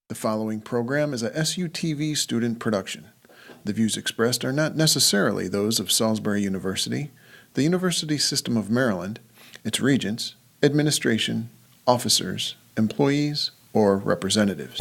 The following program is a SUTV student production. The views expressed are not necessarily those of Salisbury University, the University System of Maryland, its regents, administration, officers, employees, or representatives.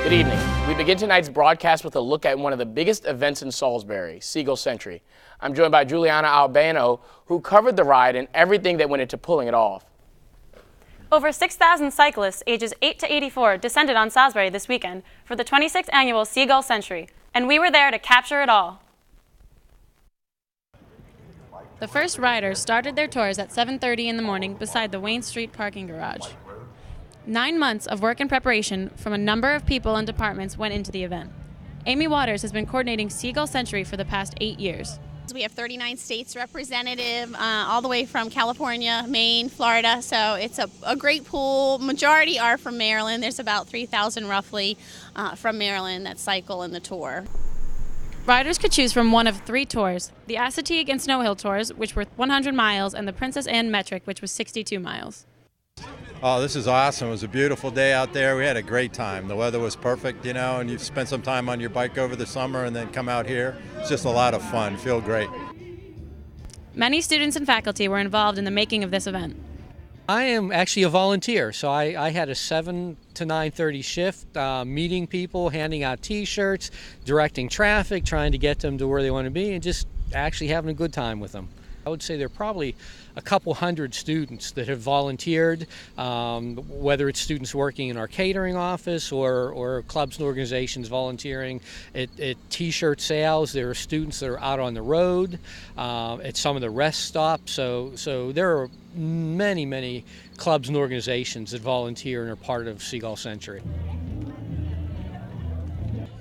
Good evening. We begin tonight's broadcast with a look at one of the biggest events in Salisbury, SeaGull Century. I'm joined by Juliana Albano, who covered the ride and everything that went into pulling it off. Over 6,000 cyclists ages 8 to 84 descended on Salisbury this weekend for the 26th annual SeaGull Century, and we were there to capture it all. The first riders started their tours at 7:30 in the morning beside the Wayne Street parking garage. 9 months of work and preparation from a number of people and departments went into the event. Amy Waters has been coordinating SeaGull Century for the past 8 years. We have 39 states representative, all the way from California, Maine, Florida, so it's a great pool. Majority are from Maryland. There's about 3,000 roughly from Maryland that cycle in the tour. Riders could choose from one of 3 tours, the Assateague and Snow Hill tours, which were 100 miles, and the Princess Anne Metric, which was 62 miles. Oh, this is awesome. It was a beautiful day out there. We had a great time. The weather was perfect, you know, and you spent some time on your bike over the summer and then come out here. It's just a lot of fun. Feel great. Many students and faculty were involved in the making of this event. I am actually a volunteer, so I had a 7 to 9:30 shift, meeting people, handing out T-shirts, directing traffic, trying to get them to where they want to be, and just actually having a good time with them. I would say there are probably a couple hundred students that have volunteered, whether it's students working in our catering office or clubs and organizations volunteering at T-shirt sales. There are students that are out on the road at some of the rest stops. So there are many clubs and organizations that volunteer and are part of SeaGull Century.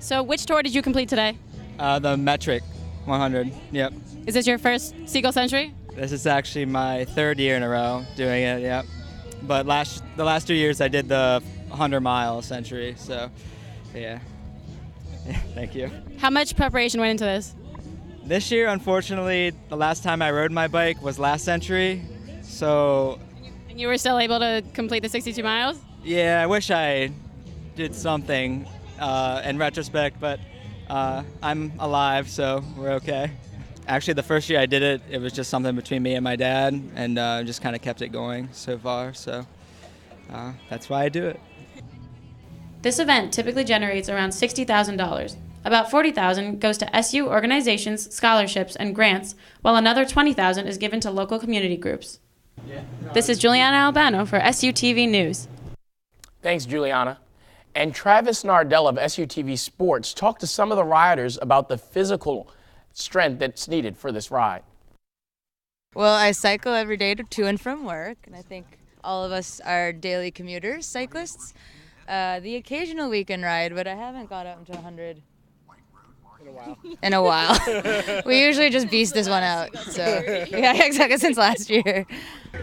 So which tour did you complete today? The Metric 100, yep. Is this your first SeaGull Century? This is actually my 3rd year in a row doing it, yep. But the last 2 years I did the 100-mile century, so yeah. Thank you. How much preparation went into this? This year, unfortunately, the last time I rode my bike was last century, so... And you were still able to complete the 62 miles? Yeah, I wish I did something in retrospect, but I'm alive, so we're okay. Actually, the first year I did it, it was just something between me and my dad, and just kind of kept it going so far, so that's why I do it. This event typically generates around $60,000. About $40,000 goes to SU organizations, scholarships, and grants, while another $20,000 is given to local community groups. This is Juliana Albano for SUTV News. Thanks, Juliana. And Travis Nardell of SUTV Sports talked to some of the riders about the physical strength that's needed for this ride. Well, I cycle every day to and from work, and I think all of us are daily commuters, cyclists. The occasional weekend ride, but I haven't got up to 100 in a while. We usually just beast this one out, so yeah, exactly, since last year.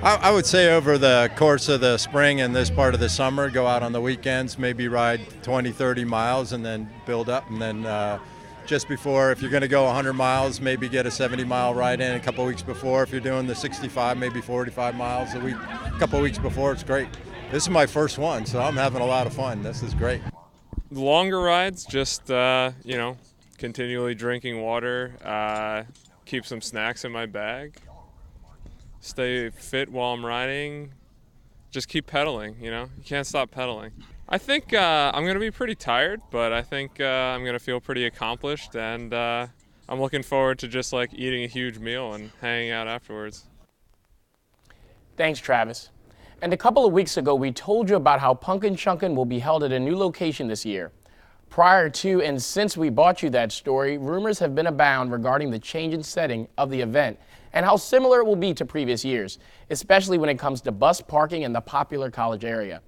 I would say over the course of the spring and this part of the summer, go out on the weekends, maybe ride 20, 30 miles and then build up, and then just before, if you're going to go 100 miles, maybe get a 70-mile ride in a couple weeks before. If you're doing the 65, maybe 45 miles a week, a couple weeks before, it's great. This is my first one, so I'm having a lot of fun. This is great. Longer rides, just, continually drinking water, keep some snacks in my bag, stay fit while I'm riding, just keep pedaling, you can't stop pedaling. I think I'm going to be pretty tired, but I think I'm going to feel pretty accomplished, and I'm looking forward to just like eating a huge meal and hanging out afterwards. Thanks, Travis. And a couple of weeks ago, we told you about how Punkin' Chunkin' will be held at a new location this year. Prior to and since we brought you that story, rumors have been abound regarding the change in setting of the event and how similar it will be to previous years, especially when it comes to bus parking in the popular college area.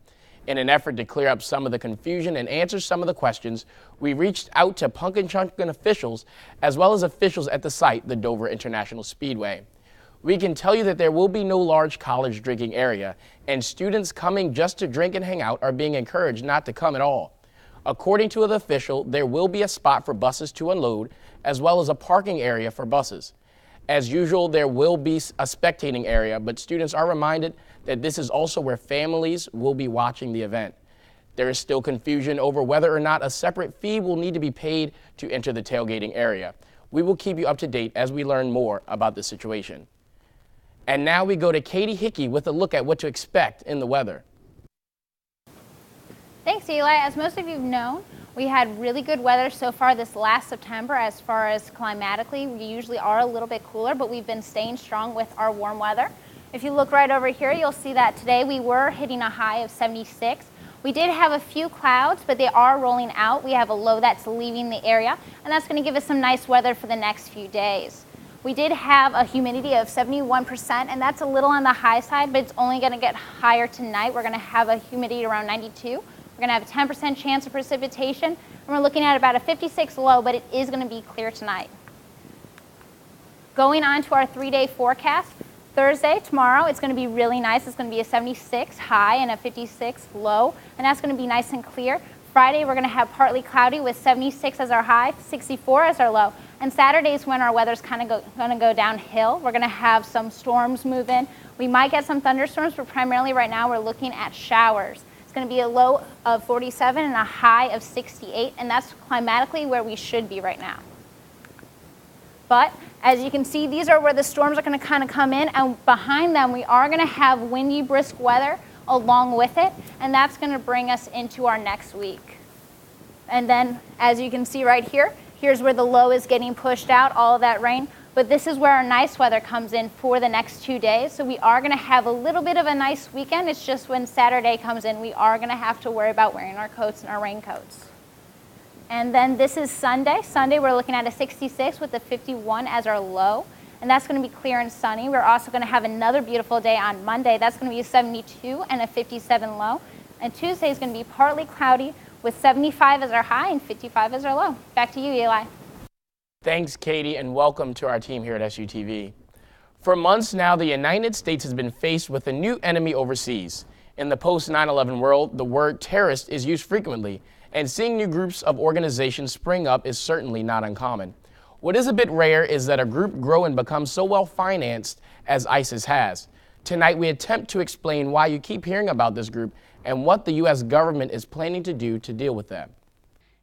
In an effort to clear up some of the confusion and answer some of the questions, we reached out to Punkin' Chunkin' officials as well as officials at the site, the Dover International Speedway. We can tell you that there will be no large college drinking area, and students coming just to drink and hang out are being encouraged not to come at all. According to the official, there will be a spot for buses to unload, as well as a parking area for buses. As usual, there will be a spectating area, but students are reminded that this is also where families will be watching the event. There is still confusion over whether or not a separate fee will need to be paid to enter the tailgating area. We will keep you up to date as we learn more about the situation. And now we go to Katie Hickey with a look at what to expect in the weather. Thanks, Eli. As most of you know, we had really good weather so far this last September. As far as climatically, we usually are a little bit cooler, but we've been staying strong with our warm weather. If you look right over here, you'll see that today we were hitting a high of 76. We did have a few clouds, but they are rolling out. We have a low that's leaving the area, and that's going to give us some nice weather for the next few days. We did have a humidity of 71%, and that's a little on the high side, but it's only going to get higher tonight. We're going to have a humidity around 92. We're going to have a 10% chance of precipitation, and we're looking at about a 56 low, but it is going to be clear tonight. Going on to our 3-day forecast, Thursday, tomorrow, it's going to be really nice. It's going to be a 76 high and a 56 low, and that's going to be nice and clear. Friday, we're going to have partly cloudy with 76 as our high, 64 as our low. And Saturday is when our weather's kind of going to go downhill. We're going to have some storms move in. We might get some thunderstorms, but primarily right now we're looking at showers. It's going to be a low of 47 and a high of 68, and that's climatically where we should be right now. But as you can see, these are where the storms are going to kind of come in, and behind them we are going to have windy, brisk weather along with it, and that's going to bring us into our next week. And then, as you can see right here, here's where the low is getting pushed out, all of that rain. But this is where our nice weather comes in for the next 2 days. So we are going to have a little bit of a nice weekend. It's just when Saturday comes in, we are going to have to worry about wearing our coats and our raincoats. And then this is Sunday. Sunday, we're looking at a 66 with a 51 as our low. And that's going to be clear and sunny. We're also going to have another beautiful day on Monday. That's going to be a 72 and a 57 low. And Tuesday is going to be partly cloudy with 75 as our high and 55 as our low. Back to you, Eli. Thanks, Katie, and welcome to our team here at SUTV. For months now, the United States has been faced with a new enemy overseas. In the post-9/11 world, the word terrorist is used frequently, and seeing new groups of organizations spring up is certainly not uncommon. What is a bit rare is that a group grow and become so well-financed as ISIS has. Tonight, we attempt to explain why you keep hearing about this group and what the U.S. government is planning to do to deal with them.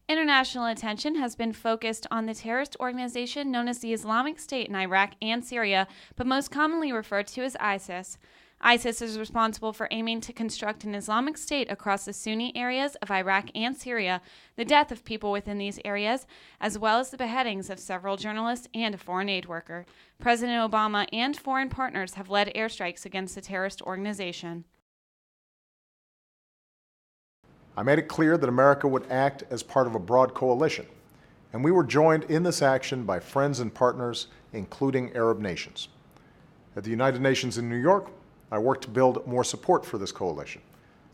International attention has been focused on the terrorist organization known as the Islamic State in Iraq and Syria, but most commonly referred to as ISIS. ISIS is responsible for aiming to construct an Islamic State across the Sunni areas of Iraq and Syria, the death of people within these areas, as well as the beheadings of several journalists and a foreign aid worker. President Obama and foreign partners have led airstrikes against the terrorist organization. I made it clear that America would act as part of a broad coalition, and we were joined in this action by friends and partners, including Arab nations. At the United Nations in New York, I worked to build more support for this coalition,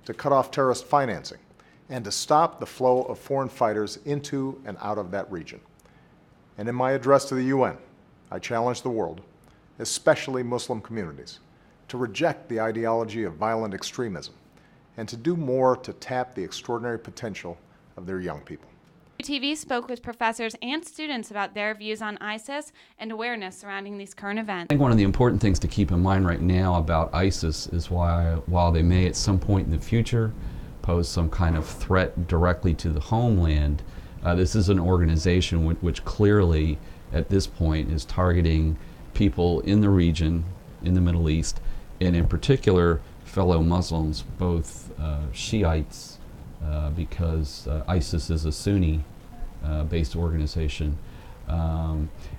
to cut off terrorist financing, and to stop the flow of foreign fighters into and out of that region. And in my address to the UN, I challenged the world, especially Muslim communities, to reject the ideology of violent extremism and to do more to tap the extraordinary potential of their young people. SUTV spoke with professors and students about their views on ISIS and awareness surrounding these current events. I think one of the important things to keep in mind right now about ISIS is while they may at some point in the future pose some kind of threat directly to the homeland, this is an organization which clearly at this point is targeting people in the region, in the Middle East, and in particular fellow Muslims, both Shiites, because ISIS is a Sunni-based organization,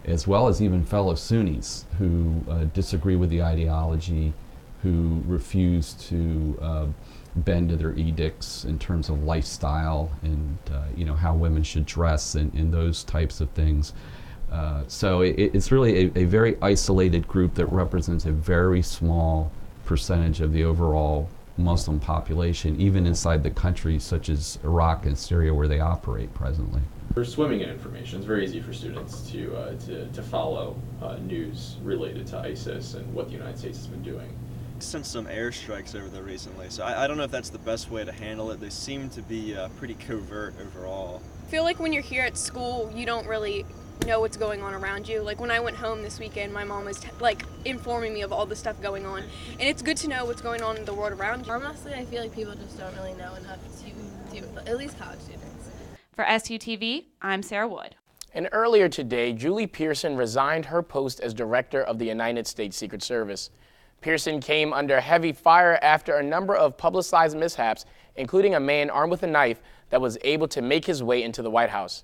as well as even fellow Sunnis who disagree with the ideology, who refuse to bend to their edicts in terms of lifestyle and how women should dress and those types of things. So it's really a very isolated group that represents a very small percentage of the overall Muslim population, even inside the countries such as Iraq and Syria where they operate presently. For swimming in information, it's very easy for students to follow news related to ISIS and what the United States has been doing. Sent some airstrikes over there recently, so I don't know if that's the best way to handle it. They seem to be pretty covert overall. I feel like when you're here at school, you don't really know what's going on around you. Like when I went home this weekend, my mom was informing me of all the stuff going on, and it's good to know what's going on in the world around you. Honestly, I feel like people just don't really know enough to do, at least college students. For SUTV, I'm Sarah Wood. And earlier today, Julie Pearson resigned her post as director of the United States Secret Service. Pearson came under heavy fire after a number of publicized mishaps, including a man armed with a knife that was able to make his way into the White House.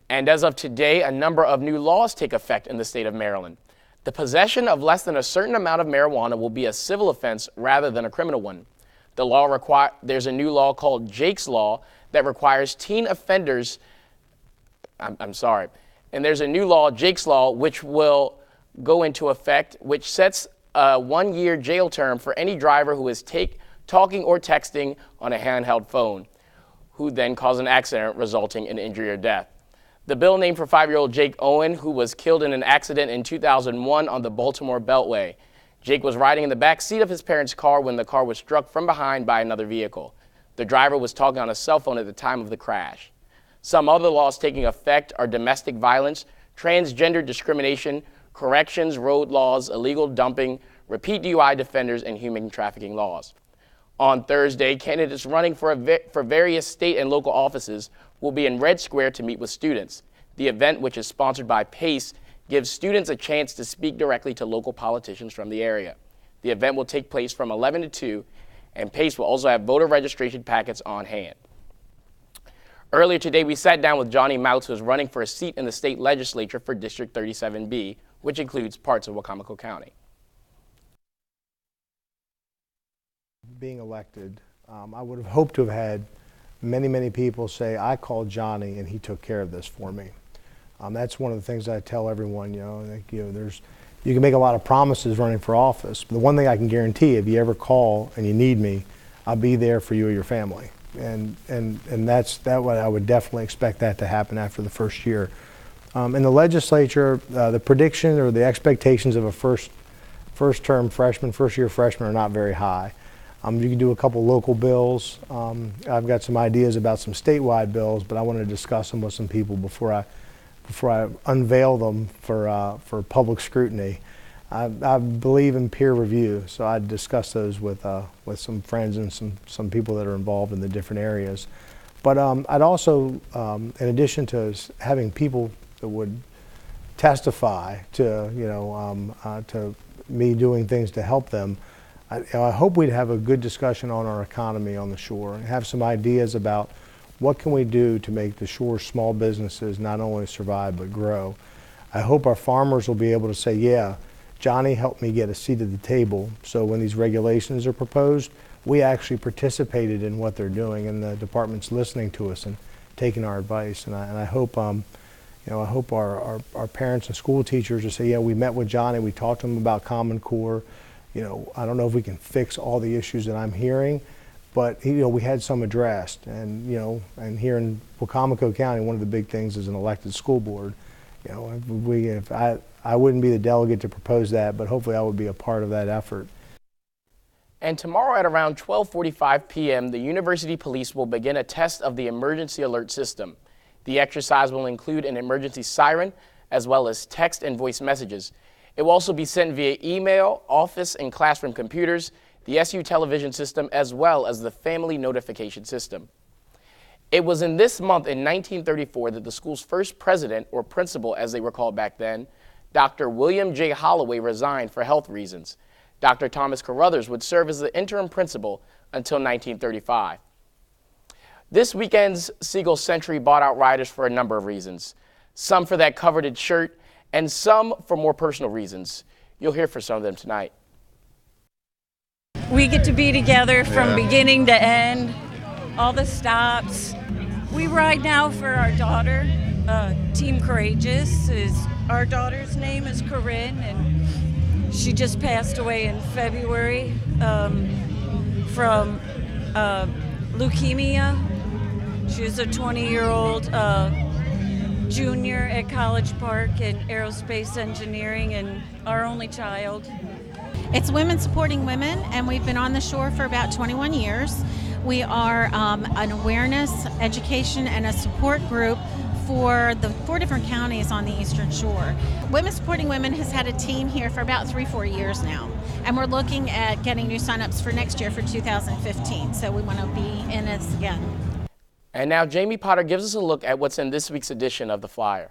And as of today, a number of new laws take effect in the state of Maryland. The possession of less than a certain amount of marijuana will be a civil offense rather than a criminal one. There's a new law called Jake's Law that requires teen offenders, and there's a new law, Jake's Law, which will go into effect, which sets a 1-year jail term for any driver who is talking or texting on a handheld phone, who then cause an accident resulting in injury or death. The bill named for 5-year-old Jake Owen, who was killed in an accident in 2001 on the Baltimore Beltway. Jake was riding in the back seat of his parents' car when the car was struck from behind by another vehicle. The driver was talking on a cell phone at the time of the crash. Some other laws taking effect are domestic violence, transgender discrimination, corrections, road laws, illegal dumping, repeat DUI defenders, and human trafficking laws. On Thursday, candidates running for various state and local offices will be in Red Square to meet with students. The event, which is sponsored by PACE, gives students a chance to speak directly to local politicians from the area. The event will take place from 11 to 2, and PACE will also have voter registration packets on hand. Earlier today, we sat down with Johnny Mouts, who is running for a seat in the state legislature for District 37B, which includes parts of Wacomico County. Being elected, I would have hoped to have had many people say, I called Johnny and he took care of this for me. That's one of the things I tell everyone, you can make a lot of promises running for office, but the one thing I can guarantee, if you ever call and you need me, I'll be there for you or your family. And that's what I would definitely expect that to happen after the first year. In the legislature, the prediction or the expectations of a first-year freshman are not very high. You can do a couple local bills. I've got some ideas about some statewide bills, but I want to discuss them with some people before I unveil them for public scrutiny. I believe in peer review, so I'd discuss those with some friends and some people that are involved in the different areas. But I'd also, in addition to having people that would testify to me doing things to help them, I hope we'd have a good discussion on our economy on the shore and have some ideas about what can we do to make the shore small businesses not only survive but grow. I hope our farmers will be able to say, yeah, Johnny helped me get a seat at the table, so when these regulations are proposed, we actually participated in what they're doing, and the department's listening to us and taking our advice. And I hope, I hope our parents and school teachers will say, yeah, we met with Johnny, we talked to him about Common Core. I don't know if we can fix all the issues that I'm hearing, but we had some addressed. And and here in Wacomico County, one of the big things is an elected school board. I wouldn't be the delegate to propose that, but hopefully I would be a part of that effort. And tomorrow at around 12:45 p.m., the University Police will begin a test of the emergency alert system. The exercise will include an emergency siren, as well as text and voice messages. It will also be sent via email, office and classroom computers, the SU television system, as well as the family notification system. It was in this month in 1934 that the school's first president, or principal as they were called back then, Dr. William J. Holloway, resigned for health reasons. Dr. Thomas Carruthers would serve as the interim principal until 1935. This weekend's SeaGull Century bought out riders for a number of reasons. Some for that coveted shirt, and some for more personal reasons. You'll hear from some of them tonight. We get to be together from beginning to end, all the stops. We ride now for our daughter, Team Courageous. Our daughter's name is Corinne, and she just passed away in February. from leukemia. She's a 20-year-old junior at College Park in aerospace engineering and our only child. It's Women Supporting Women, and we've been on the shore for about 21 years. We are an awareness, education, and a support group for the 4 different counties on the Eastern Shore. Women Supporting Women has had a team here for about 3-4 years now, and we're looking at getting new signups for next year for 2015, so we want to be in this again. And now Jamie Potter gives us a look at what's in this week's edition of the Flyer.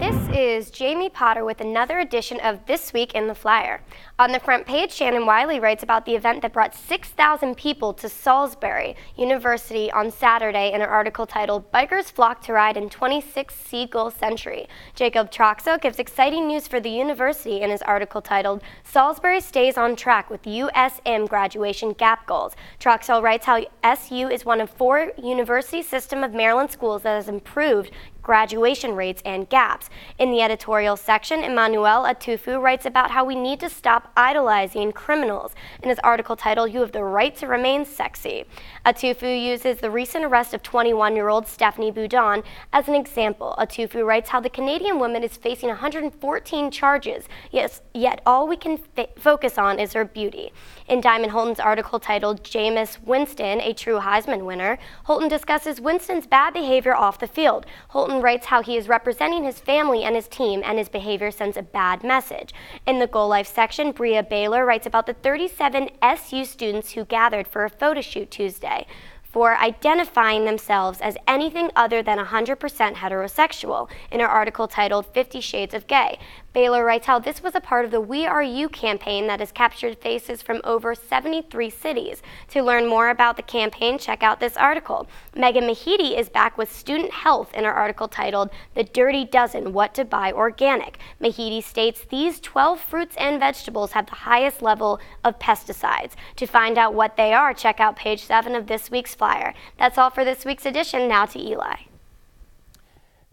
This is Jamie Potter with another edition of This Week in the Flyer. On the front page, Shannon Wiley writes about the event that brought 6,000 people to Salisbury University on Saturday in an article titled "Bikers Flock to Ride in 26th SeaGull Century." Jacob Troxel gives exciting news for the university in his article titled "Salisbury Stays on Track with USM Graduation Gap Goals." Troxel writes how SU is one of 4 University System of Maryland schools that has improved graduation rates and gaps. In the editorial section, Emmanuel Atufu writes about how we need to stop idolizing criminals in his article titled "You Have the Right to Remain Sexy." Atufu uses the recent arrest of 21-year-old Stephanie Boudon as an example. Atufu writes how the Canadian woman is facing 114 charges, yet all we can focus on is her beauty. In Diamond Holton's article titled "Jameis Winston, a True Heisman Winner," Holton discusses Winston's bad behavior off the field. Holton writes how he is representing his family and his team, and his behavior sends a bad message. In the Goal Life section, Bria Baylor writes about the 37 SU students who gathered for a photo shoot Tuesday for identifying themselves as anything other than 100% heterosexual in her article titled 50 Shades of Gay. Baylor writes how this was a part of the We Are You campaign that has captured faces from over 73 cities. To learn more about the campaign, check out this article. Megan Mahidi is back with student health in her article titled "The Dirty Dozen, What to Buy Organic." Mahidi states these 12 fruits and vegetables have the highest level of pesticides. To find out what they are, check out page 7 of this week's Flyer. That's all for this week's edition. Now to Eli.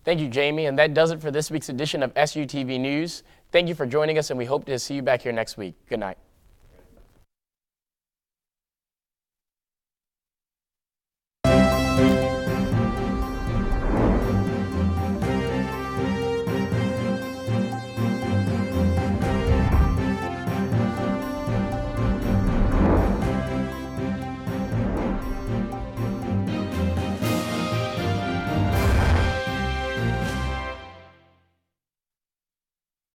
Thank you, Jamie, and that does it for this week's edition of SUTV News. Thank you for joining us, and we hope to see you back here next week. Good night.